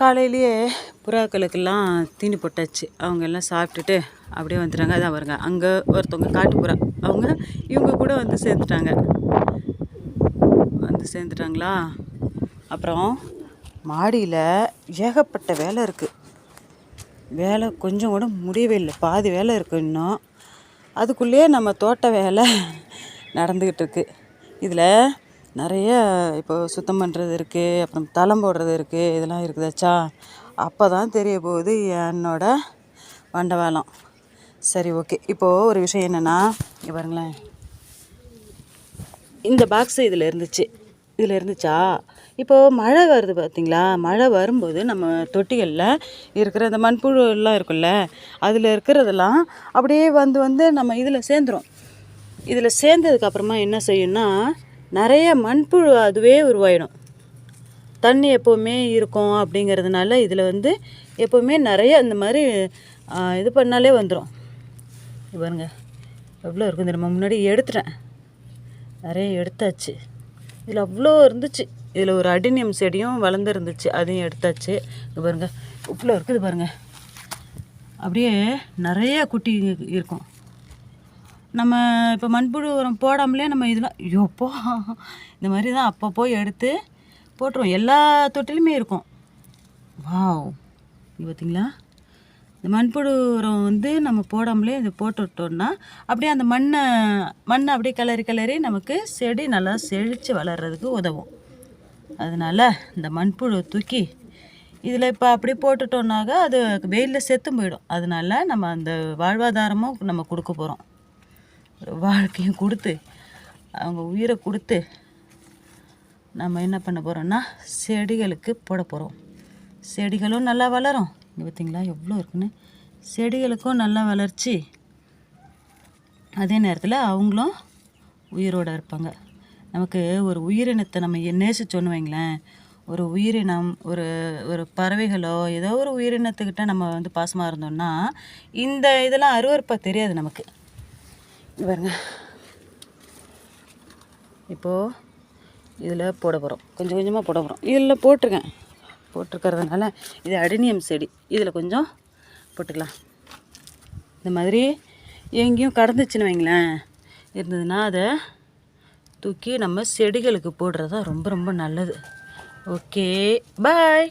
காலையிலேயே புறாக்களுக்கெல்லாம் தீனி போட்டாச்சு. அவங்க எல்லாம் சாப்பிட்டுட்டு அப்படியே வந்துட்டாங்க. அதான் வருங்க அங்கே ஒருத்தவங்க காட்டு புறா, அவங்க இவங்க கூட வந்து சேர்ந்துட்டாங்களா. அப்புறம் மாடியில் ஏகப்பட்ட வேலை இருக்குது. வேலை கொஞ்சம் கூட முடியவே இல்லை, பாதி வேலை இருக்குது இன்னும். அதுக்குள்ளேயே நம்ம தோட்ட வேலை நடந்துக்கிட்டு இருக்குது. இதில் நிறைய இப்போ சுத்தம் பண்ணுறது இருக்குது, அப்புறம் தளம் போடுறது இருக்குது, இதெல்லாம் இருக்குதாச்சா. அப்போ தான் தெரிய போகுது என்னோட வண்டவாளம். சரி, ஓகே. இப்போது ஒரு விஷயம் என்னென்னா, இங்கே பாருங்களேன், இந்த பாக்ஸு இதில் இருந்துச்சா. இப்போது மழை வருது பார்த்திங்களா. மழை வரும்போது நம்ம தொட்டிகளில் இருக்கிற இந்த மண்புழு எல்லாம் இருக்குல்ல, அதில் இருக்கிறதெல்லாம் அப்படியே வந்து நம்ம இதில் சேர்ந்துடும். இதில் சேர்ந்ததுக்கப்புறமா என்ன செய்யும்னா, நிறைய மண்புழு அதுவே உருவாயிடும். தண்ணி எப்போவுமே இருக்கும் அப்படிங்கிறதுனால இதில் எப்போவுமே நிறைய இந்த மாதிரி இது பண்ணாலே வந்துடும். பாருங்க எவ்வளோ இருக்குது தெரியுமா. முன்னாடி எடுத்துட்டேன், நிறைய எடுத்தாச்சு. இதில் அவ்வளோ இருந்துச்சு. இதில் ஒரு அடினியம் செடியும் வளர்ந்துருந்துச்சு, அதையும் எடுத்தாச்சு. இது பாருங்க இவ்வளோ இருக்குது பாருங்க. அப்படியே நிறைய குட்டி இருக்கும். நம்ம இப்போ மண்புழு உரம் போடாமலே நம்ம இதெல்லாம் ஐயோப்போ இந்த மாதிரி தான் அப்பப்போ எடுத்து போட்டுருவோம். எல்லா தொட்டிலுமே இருக்கும். வாவ், இது பார்த்திங்களா. இந்த மண்புழு உரம் நம்ம போடாமலே இது போட்டுவிட்டோம்னா அப்படியே அந்த மண்ணை அப்படியே கிளறி நமக்கு செடி நல்லா செழித்து வளர்கிறதுக்கு உதவும். அதனால் இந்த மண்புழு தூக்கி இதில் இப்போ அப்படியே போட்டுட்டோம்னாக்க அது வெயிலில் செத்து போயிடும். அதனால நம்ம அந்த வாழ்வாதாரமும் நம்ம கொடுக்க போகிறோம். வாழ்க்கையும் கொடுத்து, அவங்க உயிரை கொடுத்து நம்ம என்ன பண்ண போகிறோம்னா செடிகளுக்கு போட போகிறோம். செடிகளும் நல்லா வளரும். இங்கே பார்த்திங்களா எவ்வளோ இருக்குன்னு. செடிகளுக்கும் நல்லா வளர்ச்சி, அதே நேரத்தில் அவங்களும் உயிரோடு இருப்பாங்க. நமக்கு ஒரு உயிரினத்தை நம்ம நேசிச்சோன்னு வைங்களேன், ஒரு உயிரினம், ஒரு பறவைகளோ ஏதோ ஒரு உயிரினத்துக்கிட்ட நம்ம பாசமாக இருந்தோம்னா இந்த இதெல்லாம் அருவருப்பாக தெரியாது நமக்கு. பாருங்க, இப்போது இதில் போட போகிறோம், கொஞ்சம் கொஞ்சமாக போட போகிறோம். இதில் போட்டிருக்கிறதுனால இது அடினியம் செடி, இதில் கொஞ்சம் போட்டுக்கலாம். இந்த மாதிரி எங்கேயும் கடந்துச்சுன்னு வைங்களேன், இருந்ததுன்னா அதை தூக்கி நம்ம செடிகளுக்கு போடுறது தான் ரொம்ப ரொம்ப நல்லது. ஓகே, பாய்.